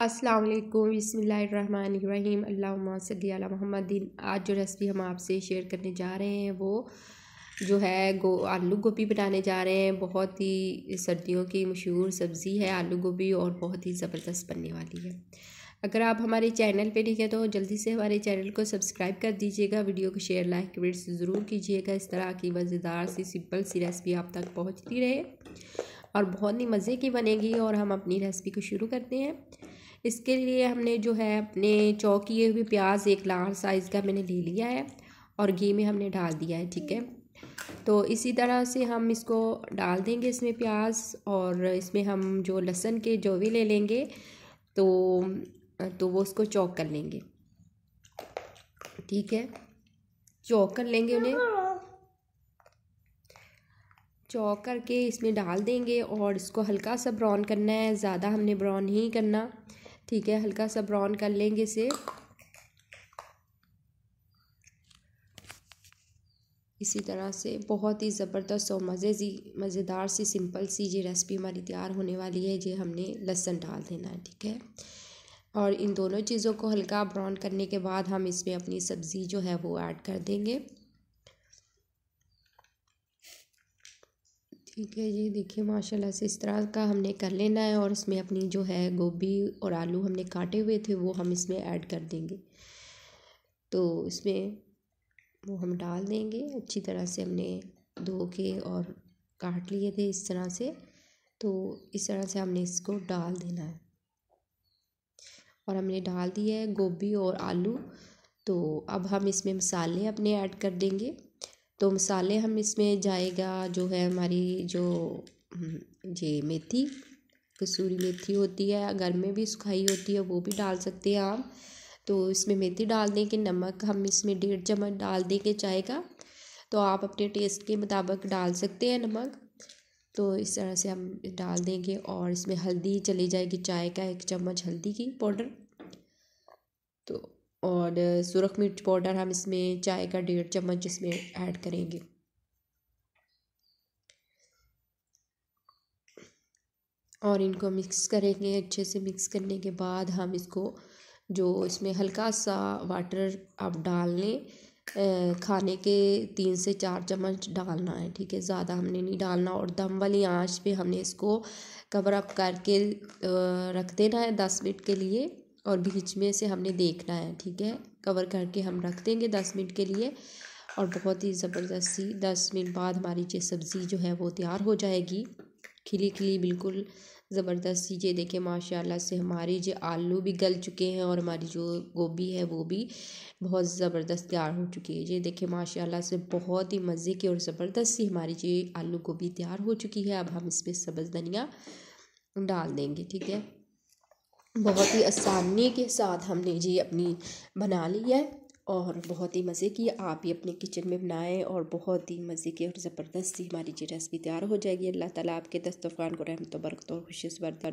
अस्सलाम वालेकुम बिस्मिल्लाहिर्रहमानिर्रहीम अल्लाहुम्मा सल्ली अला मुहम्मदिन। आज जो रेसिपी हम आपसे शेयर करने जा रहे हैं वो जो है आलू गोभी बनाने जा रहे हैं। बहुत ही सर्दियों की मशहूर सब्ज़ी है आलू गोभी और बहुत ही ज़बरदस्त बनने वाली है। अगर आप हमारे चैनल पे नहीं हैं तो जल्दी से हमारे चैनल को सब्सक्राइब कर दीजिएगा, वीडियो को शेयर लाइक कमेंट्स ज़रूर कीजिएगा। इस तरह की मज़ेदार सी सिंपल सी रेसिपी आप तक पहुँचती रहे और बहुत ही मज़े की बनेगी। और हम अपनी रेसिपी को शुरू करते हैं। इसके लिए हमने जो है अपने चॉप किए हुए प्याज एक लार्ज साइज़ का मैंने ले लिया है और घी में हमने डाल दिया है। ठीक है, तो इसी तरह से हम इसको डाल देंगे इसमें प्याज, और इसमें हम जो लहसुन के जौवे ले लेंगे तो वो उसको चॉप कर लेंगे। ठीक है, चॉप कर लेंगे, उन्हें चॉप करके इसमें डाल देंगे और इसको हल्का सा ब्राउन करना है, ज़्यादा हमने ब्राउन नहीं करना। ठीक है, हल्का सा ब्राउन कर लेंगे इसे। इसी तरह से बहुत ही ज़बरदस्त और मज़ेदार सी सिंपल सी ये रेसिपी हमारी तैयार होने वाली है। ये हमने लहसुन डाल देना है। ठीक है, और इन दोनों चीज़ों को हल्का ब्राउन करने के बाद हम इसमें अपनी सब्ज़ी जो है वो ऐड कर देंगे। ठीक है, ये देखिए माशाल्लाह से इस तरह का हमने कर लेना है। और इसमें अपनी जो है गोभी और आलू हमने काटे हुए थे वो हम इसमें ऐड कर देंगे। तो इसमें वो हम डाल देंगे। अच्छी तरह से हमने धो के और काट लिए थे इस तरह से, तो इस तरह से हमने इसको डाल देना है। और हमने डाल दिया है गोभी और आलू। तो अब हम इसमें मसाले अपने ऐड कर देंगे। तो मसाले हम इसमें जाएगा जो है हमारी जो ये मेथी, कसूरी मेथी होती है, घर में भी सुखाई होती है, वो भी डाल सकते हैं आप। तो इसमें मेथी डाल देंगे। नमक हम इसमें 1.5 चम्मच डाल देंगे चाय का। तो आप अपने टेस्ट के मुताबिक डाल सकते हैं नमक। तो इस तरह से हम डाल देंगे। और इसमें हल्दी चली जाएगी, चाय का 1 चम्मच हल्दी की पाउडर। तो और सुरख मिर्च पाउडर हम इसमें चाय का 1.5 चम्मच इसमें ऐड करेंगे। और इनको मिक्स करेंगे। अच्छे से मिक्स करने के बाद हम इसको जो इसमें हल्का सा वाटर आप डाल लें, खाने के 3 से 4 चम्मच डालना है। ठीक है, ज़्यादा हमने नहीं डालना। और दम वाली आंच पे हमने इसको कवर अप करके रख देना है 10 मिनट के लिए। और बीच में से हमने देखना है। ठीक है, कवर करके हम रख देंगे 10 मिनट के लिए। और बहुत ही ज़बरदस्त सी 10 मिनट बाद हमारी ये सब्ज़ी जो है वो तैयार हो जाएगी, खिली खिली बिल्कुल ज़बरदस्त सी। ये देखिए माशाल्लाह से हमारी जो आलू भी गल चुके हैं और हमारी जो गोभी है वो भी बहुत ज़बरदस्त तैयार हो चुकी है। ये देखिए माशाल्लाह से बहुत ही मज़े की और ज़बरदस्त सी हमारी ये आलू गोभी तैयार हो चुकी है। अब हम इसमें सब्ज़ धनिया डाल देंगे। ठीक है, बहुत ही आसानी के साथ हमने ये अपनी बना ली है और बहुत ही मज़े की। आप ये अपने किचन में बनाएं और बहुत ही मज़े की और ज़बरदस्त सी हमारी ये रेसिपी तैयार हो जाएगी। अल्लाह ताला आपके दस्तरखान को रहमत व बरकत और खुशी से भर